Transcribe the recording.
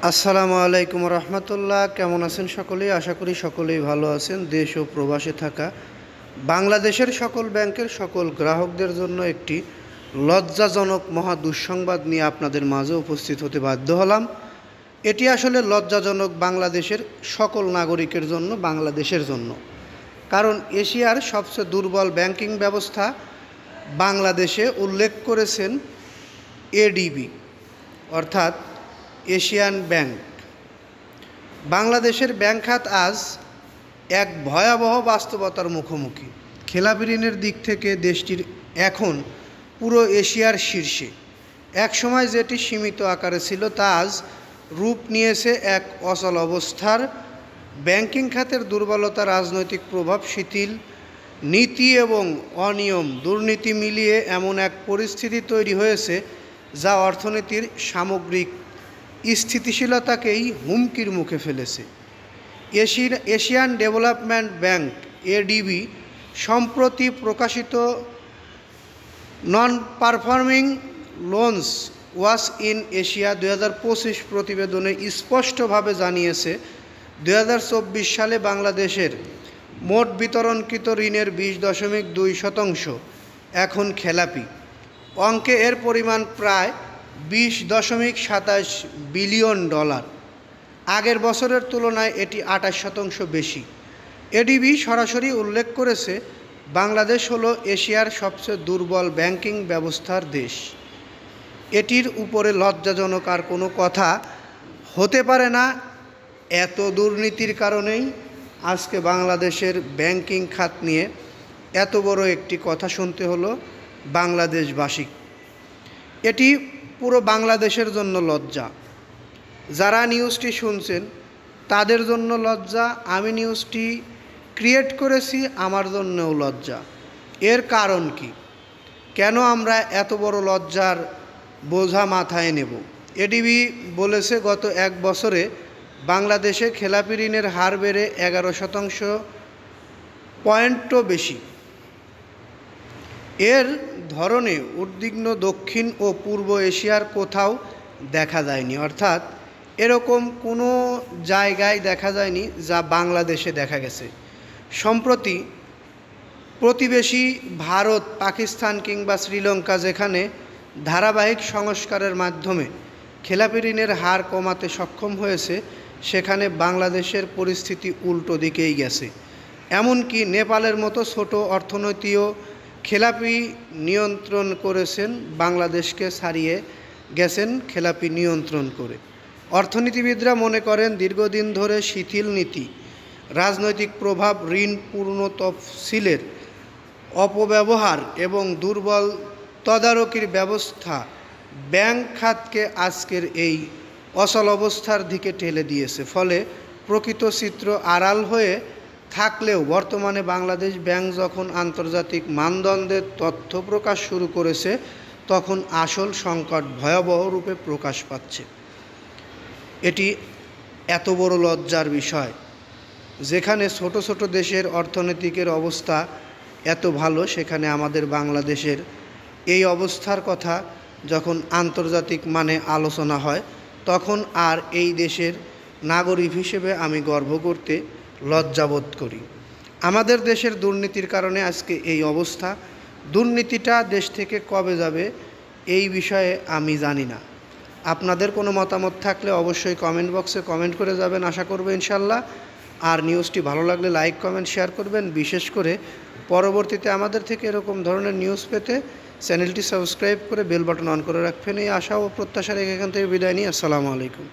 আসসালামু আলাইকুম রহমতুল্লাহ। কেমন আছেন সকলেই? আশা করি সকলেই ভালো আছেন। দেশ ও প্রবাসে থাকা বাংলাদেশের সকল ব্যাংকের সকল গ্রাহকদের জন্য একটি লজ্জাজনক মহা দুঃসংবাদ নিয়ে আপনাদের মাঝে উপস্থিত হতে বাধ্য হলাম। এটি আসলে লজ্জাজনক বাংলাদেশের সকল নাগরিকের জন্য, বাংলাদেশের জন্য। কারণ এশিয়ার সবচেয়ে দুর্বল ব্যাংকিং ব্যবস্থা বাংলাদেশে উল্লেখ করেছেন এডিবি, অর্থাৎ এশিয়ান ব্যাংক। বাংলাদেশের ব্যাংক খাত আজ এক ভয়াবহ বাস্তবতার মুখোমুখি। খেলাপি ঋণের দিক থেকে দেশটির এখন পুরো এশিয়ার শীর্ষে। একসময় যেটি সীমিত আকারে ছিল তা আজ রূপ নিয়েছে এক অচল অবস্থার। ব্যাংকিং খাতের দুর্বলতা, রাজনৈতিক প্রভাব, শিথিল নীতি এবং অনিয়ম, দুর্নীতি মিলিয়ে এমন এক পরিস্থিতি তৈরি হয়েছে যা অর্থনীতির সামগ্রিক স্থিতিশীলতাকেই হুমকির মুখে ফেলেছে। এশিয়ান ডেভেলপমেন্ট ব্যাংক এডিবি সম্প্রতি প্রকাশিত non performing loans watch in Asia 2025 প্রতিবেদনে স্পষ্টভাবে জানিয়েছে 2024 সালে বাংলাদেশের মোট বিতরণকৃত ঋণের 20.2% এখন খেলাপি। অঙ্কে এর পরিমাণ প্রায় 20.27 বিলিয়ন ডলার। আগের বছরের তুলনায় এটি 28% বেশি। এডিবি সরাসরি উল্লেখ করেছে বাংলাদেশ হলো এশিয়ার সবচেয়ে দুর্বল ব্যাংকিং ব্যবস্থার দেশ। এটির উপরে লজ্জাজনক আর কোনো কথা হতে পারে না। এত দুর্নীতির কারণেই আজকে বাংলাদেশের ব্যাংকিং খাত নিয়ে এত বড় একটি কথা শুনতে হলো বাংলাদেশবাসী। এটি পুরো বাংলাদেশের জন্য লজ্জা। যারা নিউজটি শুনছেন তাদের জন্য লজ্জা। আমি নিউজটি ক্রিয়েট করেছি, আমার জন্যও লজ্জা। এর কারণ কি? কেন আমরা এত বড় লজ্জার বোঝা মাথায় নেব? এডিবি বলেছে গত এক বছরে বাংলাদেশে খেলাপি ঋণের হার বেড়ে 11% পয়েন্টও বেশি। এর ধরনে উদ্বিগ্ন দক্ষিণ ও পূর্ব এশিয়ার কোথাও দেখা যায়নি, অর্থাৎ এরকম কোনো জায়গায় দেখা যায়নি যা বাংলাদেশে দেখা গেছে। সম্প্রতি প্রতিবেশী ভারত, পাকিস্তান কিংবা শ্রীলঙ্কা যেখানে ধারাবাহিক সংস্কারের মাধ্যমে খেলাপি ঋণের হার কমাতে সক্ষম হয়েছে, সেখানে বাংলাদেশের পরিস্থিতি উল্টো দিকেই গেছে। এমনকি নেপালের মতো ছোট অর্থনীতিও খেলাপি নিয়ন্ত্রণ করেছেন, বাংলাদেশকে ছাড়িয়ে গেছেন খেলাপি নিয়ন্ত্রণ করে। অর্থনীতিবিদরা মনে করেন দীর্ঘদিন ধরে শিথিল নীতি, রাজনৈতিক প্রভাব, ঋণ পূর্ণ তফসিলের অপব্যবহার এবং দুর্বল তদারকির ব্যবস্থা ব্যাংক খাতকে আজকের এই অচল অবস্থার দিকে ঠেলে দিয়েছে। ফলে প্রকৃত চিত্র আড়াল হয়ে থাকলেও বর্তমানে বাংলাদেশ ব্যাংক যখন আন্তর্জাতিক মানদণ্ডের তথ্য প্রকাশ শুরু করেছে, তখন আসল সংকট ভয়াবহ রূপে প্রকাশ পাচ্ছে। এটি এত বড় লজ্জার বিষয়, যেখানে ছোট ছোট দেশের অর্থনৈতিকের অবস্থা এত ভালো, সেখানে আমাদের বাংলাদেশের এই অবস্থার কথা যখন আন্তর্জাতিক মানে আলোচনা হয়, তখন আর এই দেশের নাগরিক হিসেবে আমি গর্ব করতে লজ্জাবোধ করি। আমাদের দেশের দুর্নীতির কারণে আজকে এই অবস্থা। দুর্নীতিটা দেশ থেকে কবে যাবে এই বিষয়ে আমি জানি না। আপনাদের কোনো মতামত থাকলে অবশ্যই কমেন্ট বক্সে কমেন্ট করে যাবেন, আশা করব ইনশাল্লাহ। আর নিউজটি ভালো লাগলে লাইক, কমেন্ট, শেয়ার করবেন। বিশেষ করে পরবর্তীতে আমাদের থেকে এরকম ধরনের নিউজ পেতে চ্যানেলটি সাবস্ক্রাইব করে বেল বাটন অন করে রাখবেন। এই আশা ও প্রত্যাশা রেখে এখান থেকে বিদায় নিই। আসসালামু আলাইকুম।